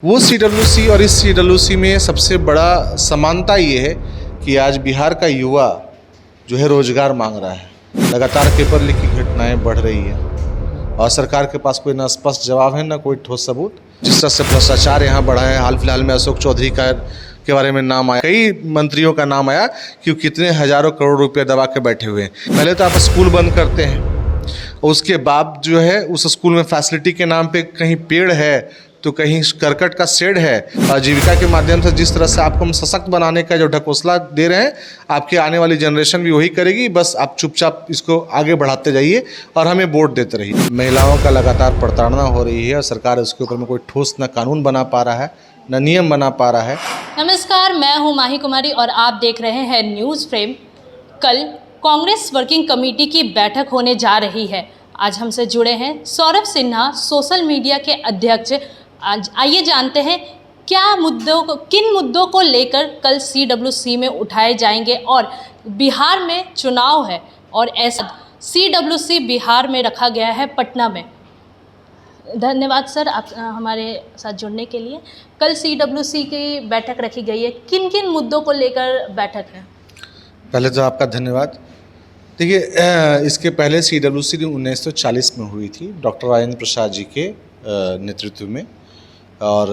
वो सीडब्ल्यूसी और इस सीडब्ल्यूसी में सबसे बड़ा समानता ये है कि आज बिहार का युवा जो है रोजगार मांग रहा है। लगातार पेपर लीक की घटनाएं बढ़ रही हैं और सरकार के पास कोई ना स्पष्ट जवाब है ना कोई ठोस सबूत। जिस तरह से भ्रष्टाचार यहाँ बढ़ा है, हाल फिलहाल में अशोक चौधरी के बारे में नाम आया, कई मंत्रियों का नाम आया कि कितने हजारों करोड़ रुपए दबा के बैठे हुए हैं। पहले तो आप स्कूल बंद करते हैं, उसके बाद जो है उस स्कूल में फैसिलिटी के नाम पे कहीं पेड़ है तो कहीं करकट का शेड है। आजीविका के माध्यम से जिस तरह से आपको हम सशक्त बनाने का जो ढकोसला दे रहे हैं, आपके आने वाली जनरेशन भी वही करेगी। बस आप चुपचाप इसको आगे बढ़ाते जाइए और हमें वोट देते रहिए। महिलाओं का लगातार प्रताड़ना हो रही है और सरकार उसके ऊपर में कोई ठोस न कानून बना पा रहा है न नियम बना पा रहा है। नमस्कार, मैं हूं माही कुमारी और आप देख रहे हैं न्यूज़ फ्रेम। कल कांग्रेस वर्किंग कमेटी की बैठक होने जा रही है। आज हमसे जुड़े हैं सौरभ सिन्हा, सोशल मीडिया के अध्यक्ष। आज आइए जानते हैं किन मुद्दों को लेकर कल सीडब्ल्यूसी में उठाए जाएंगे। और बिहार में चुनाव है और ऐसा सीडब्ल्यूसी बिहार में रखा गया है पटना में। धन्यवाद सर, आप हमारे साथ जुड़ने के लिए। कल सीडब्ल्यूसी की बैठक रखी गई है, किन किन मुद्दों को लेकर बैठक है? पहले तो आपका धन्यवाद। देखिए, इसके पहले सीडब्ल्यूसी 1940 में हुई थी डॉक्टर राजेंद्र प्रसाद जी के नेतृत्व में, और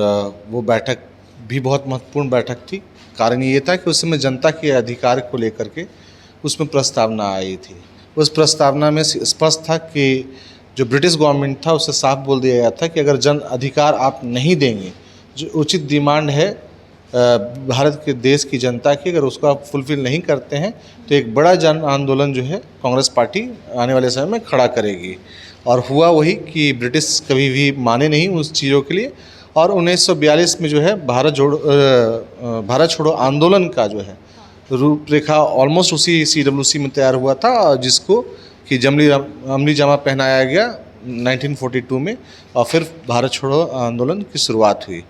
वो बैठक भी बहुत महत्वपूर्ण बैठक थी। कारण ये था कि उस समय जनता के अधिकार को लेकर के उसमें प्रस्तावना आई थी। उस प्रस्तावना में स्पष्ट था कि जो ब्रिटिश गवर्नमेंट था उससे साफ बोल दिया गया था कि अगर जन अधिकार आप नहीं देंगे, जो उचित डिमांड है भारत के देश की जनता की, अगर उसको आप फुलफिल नहीं करते हैं तो एक बड़ा जन आंदोलन जो है कांग्रेस पार्टी आने वाले समय में खड़ा करेगी। और हुआ वही कि ब्रिटिश कभी भी माने नहीं उस चीज़ों के लिए। और 1942 में जो है भारत छोड़ो आंदोलन का जो है रूपरेखा ऑलमोस्ट उसी सीडब्ल्यूसी में तैयार हुआ था, जिसको कि अमली जामा पहनाया गया 1942 में, और फिर भारत छोड़ो आंदोलन की शुरुआत हुई।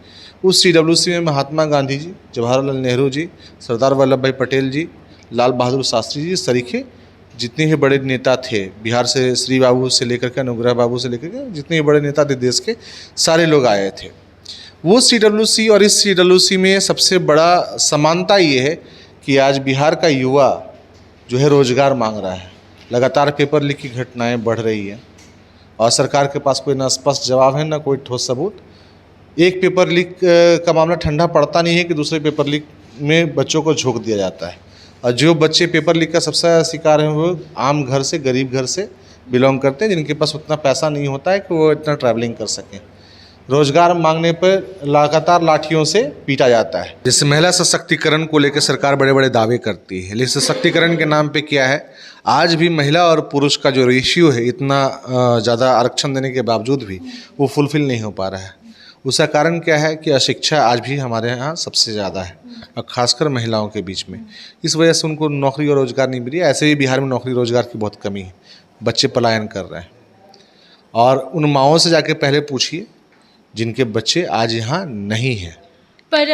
उस सीडब्ल्यूसी में महात्मा गांधी जी, जवाहरलाल नेहरू जी, सरदार वल्लभ भाई पटेल जी, लाल बहादुर शास्त्री जी सरीखे जितने ही बड़े नेता थे, बिहार से श्री बाबू से लेकर के अनुग्रह बाबू से लेकर के जितने ही बड़े नेता थे देश के, सारे लोग आए थे। वो सीडब्ल्यूसी और इस सीडब्ल्यूसी में सबसे बड़ा समानता ये है कि आज बिहार का युवा जो है रोजगार मांग रहा है। लगातार पेपर लीक की घटनाएं बढ़ रही हैं और सरकार के पास कोई ना स्पष्ट जवाब है ना कोई ठोस सबूत। एक पेपर लीक का मामला ठंडा पड़ता नहीं है कि दूसरे पेपर लीक में बच्चों को झोंक दिया जाता है। और जो बच्चे पेपर लीक का सबसे ज़्यादा शिकार हैं वो आम घर से, गरीब घर से बिलोंग करते हैं, जिनके पास उतना पैसा नहीं होता है कि वो इतना ट्रैवलिंग कर सकें। रोजगार मांगने पर लगातार लाठियों से पीटा जाता है। जैसे महिला सशक्तिकरण को लेकर सरकार बड़े बड़े दावे करती है, लेकिन सशक्तिकरण के नाम पे क्या है, आज भी महिला और पुरुष का जो रेशियो है, इतना ज़्यादा आरक्षण देने के बावजूद भी वो फुलफिल नहीं हो पा रहा है। उसका कारण क्या है कि अशिक्षा आज भी हमारे यहाँ सबसे ज़्यादा है, और ख़ासकर महिलाओं के बीच में। इस वजह से उनको नौकरी और रोज़गार नहीं मिल रही है। ऐसे ही बिहार में नौकरी रोज़गार की बहुत कमी है, बच्चे पलायन कर रहे हैं। और उन माओं से जाके पहले पूछिए जिनके बच्चे आज यहाँ नहीं हैं। पर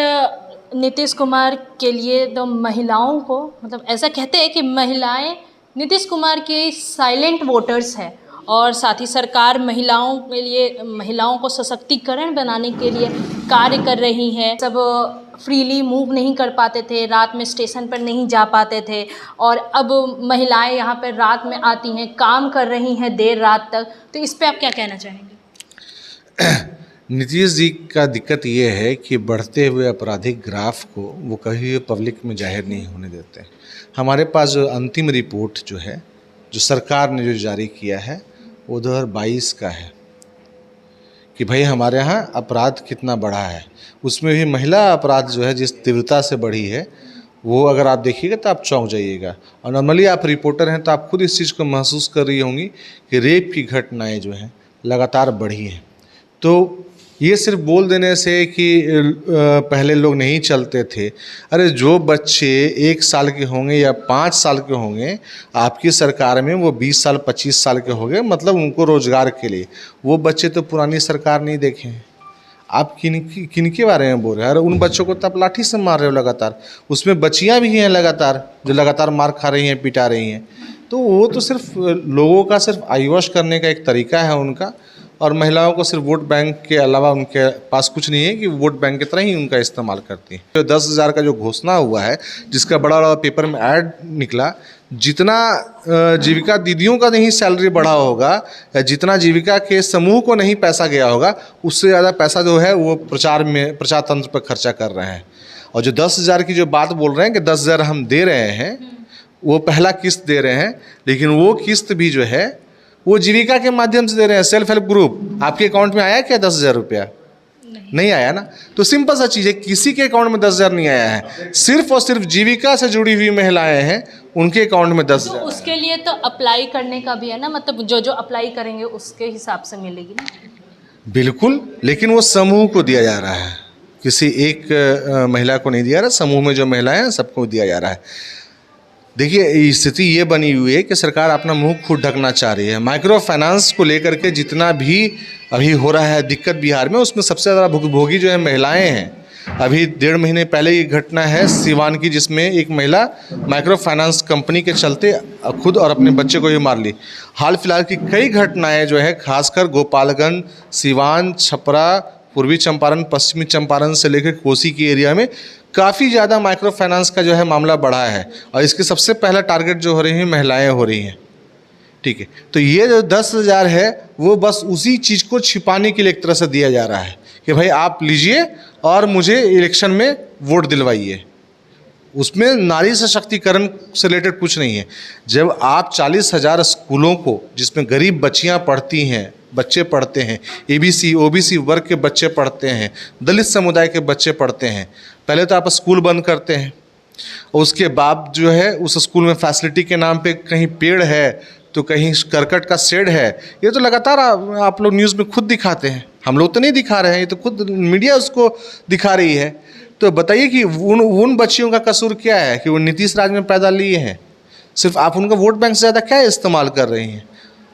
नीतीश कुमार के लिए तो महिलाओं को, मतलब ऐसा कहते हैं कि महिलाएं नीतीश कुमार के साइलेंट वोटर्स हैं, और साथ ही सरकार महिलाओं के लिए, महिलाओं को सशक्तिकरण बनाने के लिए कार्य कर रही है। सब फ्रीली मूव नहीं कर पाते थे, रात में स्टेशन पर नहीं जा पाते थे, और अब महिलाएं यहाँ पर रात में आती हैं, काम कर रही हैं देर रात तक। तो इस पर आप क्या कहना चाहेंगे? नीतीश जी का दिक्कत ये है कि बढ़ते हुए आपराधिक ग्राफ को वो कभी पब्लिक में जाहिर नहीं होने देते। हमारे पास जो अंतिम रिपोर्ट जो है, जो सरकार ने जो जारी किया है, वो 2022 का है कि भाई हमारे यहाँ अपराध कितना बढ़ा है। उसमें भी महिला अपराध जो है जिस तीव्रता से बढ़ी है, वो अगर आप देखिएगा तो आप चौंक जाइएगा। और नॉर्मली आप रिपोर्टर हैं तो आप खुद इस चीज़ को महसूस कर रही होंगी कि रेप की घटनाएँ जो हैं लगातार बढ़ी हैं। तो ये सिर्फ बोल देने से कि पहले लोग नहीं चलते थे, अरे जो बच्चे 1 साल के होंगे या 5 साल के होंगे आपकी सरकार में, वो 20 साल 25 साल के हो गए, मतलब उनको रोजगार के लिए। वो बच्चे तो पुरानी सरकार नहीं देखे हैं। आप किनके बारे में बोल रहे हैं? अरे उन बच्चों को तो आप लाठी से मार रहे हो लगातार। उसमें बच्चियाँ भी हैं लगातार जो लगातार मार खा रही हैं, पिटा रही हैं। तो वो तो सिर्फ लोगों का सिर्फ आईवॉश करने का एक तरीका है उनका, और महिलाओं को सिर्फ वोट बैंक के अलावा उनके पास कुछ नहीं है कि वोट बैंक की तरह ही उनका इस्तेमाल करती हैं। जो 10,000 का जो घोषणा हुआ है, जिसका बड़ा बड़ा पेपर में ऐड निकला, जितना जीविका दीदियों का नहीं सैलरी बढ़ा होगा या जितना जीविका के समूह को नहीं पैसा गया होगा, उससे ज़्यादा पैसा जो है वो प्रचार तंत्र पर खर्चा कर रहे हैं। और जो 10,000 की जो बात बोल रहे हैं कि 10,000 हम दे रहे हैं, वो पहला किस्त दे रहे हैं, लेकिन वो किस्त भी जो है वो जीविका के माध्यम से दे रहे हैं। सेल्फ हेल्प ग्रुप, आपके अकाउंट में आया क्या 10,000 रुपया? नहीं आया ना। तो सिंपल सा चीज़ है, किसी के अकाउंट में 10,000 नहीं आया है, सिर्फ और सिर्फ जीविका से जुड़ी हुई महिलाएं हैं, उनके अकाउंट में 10,000। तो उसके लिए तो अप्लाई करने का भी है ना, मतलब जो जो अप्लाई करेंगे उसके हिसाब से मिलेगी ना। बिल्कुल, लेकिन वो समूह को दिया जा रहा है, किसी एक महिला को नहीं दिया रहा, समूह में जो महिलाएं हैं सबको दिया जा रहा है। देखिए, स्थिति ये बनी हुई है कि सरकार अपना मुंह खुद ढकना चाह रही है। माइक्रो फाइनेंस को लेकर के जितना भी अभी हो रहा है दिक्कत बिहार में, उसमें सबसे ज़्यादा भुगभोगी जो है महिलाएं हैं। अभी 1.5 महीने पहले ये घटना है सीवान की, जिसमें एक महिला माइक्रो फाइनेंस कंपनी के चलते खुद और अपने बच्चे को ही मार ली। हाल फिलहाल की कई घटनाएं जो है, खासकर गोपालगंज, सीवान, छपरा, पूर्वी चंपारण, पश्चिमी चंपारण से लेकर कोसी की एरिया में काफ़ी ज़्यादा माइक्रो फाइनेंस का जो है मामला बढ़ा है, और इसके सबसे पहला टारगेट जो हो रही है महिलाएं हो रही हैं। ठीक है, तो ये जो 10,000 है वो बस उसी चीज़ को छिपाने के लिए एक तरह से दिया जा रहा है कि भाई आप लीजिए और मुझे इलेक्शन में वोट दिलवाइए। उसमें नारी सशक्तिकरण से रिलेटेड कुछ नहीं है। जब आप 40,000 स्कूलों को, जिसमें गरीब बच्चियां पढ़ती हैं, बच्चे पढ़ते हैं, ABC OBC वर्ग के बच्चे पढ़ते हैं, दलित समुदाय के बच्चे पढ़ते हैं, पहले तो आप स्कूल बंद करते हैं, और उसके बाद जो है उस स्कूल में फैसिलिटी के नाम पे कहीं पेड़ है तो कहीं करकट का शेड है। ये तो लगातार आप लोग न्यूज़ में खुद दिखाते हैं, हम लोग तो नहीं दिखा रहे हैं, ये तो खुद मीडिया उसको दिखा रही है। तो बताइए कि उन बच्चियों का कसूर क्या है कि वो नीतीश राज में पैदा लिए हैं? सिर्फ आप उनका वोट बैंक से ज़्यादा क्या इस्तेमाल कर रही हैं?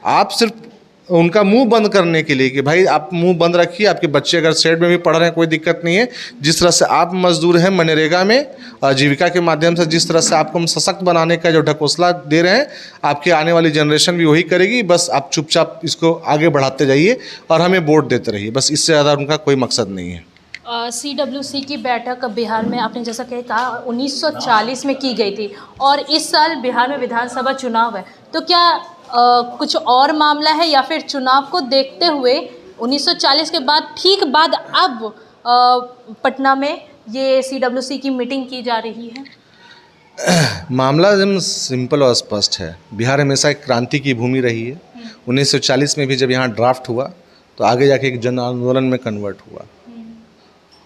आप सिर्फ उनका मुंह बंद करने के लिए कि भाई आप मुंह बंद रखिए, आपके बच्चे अगर शेड में भी पढ़ रहे हैं कोई दिक्कत नहीं है। जिस तरह से आप मजदूर हैं मनरेगा में, जीविका के माध्यम से जिस तरह से आपको हम सशक्त बनाने का जो ढकोसला दे रहे हैं, आपके आने वाली जनरेशन भी वही करेगी। बस आप चुपचाप इसको आगे बढ़ाते जाइए और हमें वोट देते रहिए, बस इससे ज़्यादा उनका कोई मकसद नहीं है। CWC की बैठक बिहार में आपने जैसा कहा 1940 में की गई थी, और इस साल बिहार में विधानसभा चुनाव है, तो क्या कुछ और मामला है या फिर चुनाव को देखते हुए 1940 के बाद ठीक बाद अब पटना में ये CWC की मीटिंग की जा रही है? मामला एकदम सिंपल और स्पष्ट है। बिहार हमेशा एक क्रांति की भूमि रही है। 1940 में भी जब यहाँ ड्राफ्ट हुआ तो आगे जाके एक जन आंदोलन में कन्वर्ट हुआ।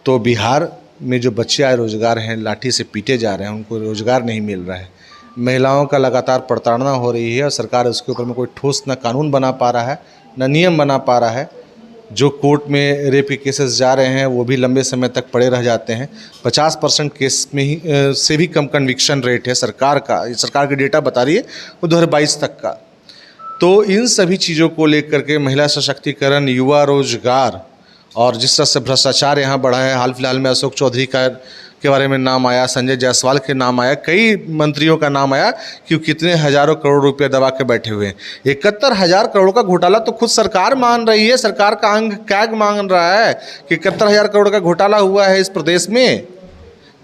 तो बिहार में जो बच्चे आए रोजगार हैं, लाठी से पीटे जा रहे हैं, उनको रोजगार नहीं मिल रहा है। महिलाओं का लगातार प्रताड़ना हो रही है और सरकार उसके ऊपर में कोई ठोस न कानून बना पा रहा है, न नियम बना पा रहा है। जो कोर्ट में रेप के केसेस जा रहे हैं वो भी लंबे समय तक पड़े रह जाते हैं। 50% केस में ही से भी कम कन्विक्शन रेट है सरकार का। सरकार की डेटा बता रही है वो 2022 तक का। तो इन सभी चीज़ों को लेकर के महिला सशक्तिकरण, युवा रोजगार और जिस तरह से भ्रष्टाचार यहाँ बढ़ा है, हाल फिलहाल में अशोक चौधरी के बारे में नाम आया, संजय जायसवाल के नाम आया, कई मंत्रियों का नाम आया कि कितने हजारों करोड़ रुपए दबा के बैठे हुए हैं। 71,000 करोड़ का घोटाला तो खुद सरकार मान रही है, सरकार का अंग कैग मान रहा है कि 71,000 करोड़ का घोटाला हुआ है इस प्रदेश में।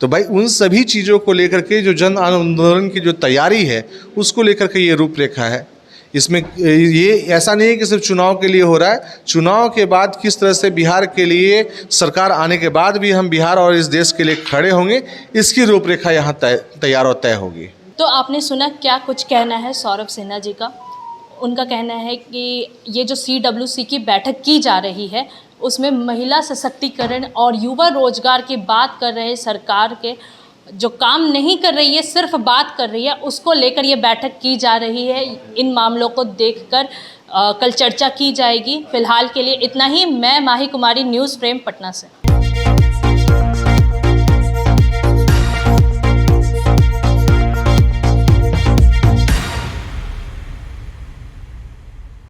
तो भाई उन सभी चीज़ों को लेकर के जो जन आंदोलन की जो तैयारी है उसको लेकर के ये रूपरेखा है। इसमें ये ऐसा नहीं है कि सिर्फ चुनाव के लिए हो रहा है, चुनाव के बाद किस तरह से बिहार के लिए सरकार आने के बाद भी हम बिहार और इस देश के लिए खड़े होंगे, इसकी रूपरेखा यहाँ तैयार और तय होगी। तो आपने सुना क्या कुछ कहना है सौरभ सिन्हा जी का। उनका कहना है कि ये जो CWC की बैठक की जा रही है उसमें महिला सशक्तिकरण और युवा रोजगार की बात कर रहे सरकार के जो काम नहीं कर रही है, सिर्फ बात कर रही है, उसको लेकर ये बैठक की जा रही है। इन मामलों को देखकर कल चर्चा की जाएगी। फिलहाल के लिए इतना ही। मैं माही कुमारी, न्यूज़ फ्रेम, पटना से।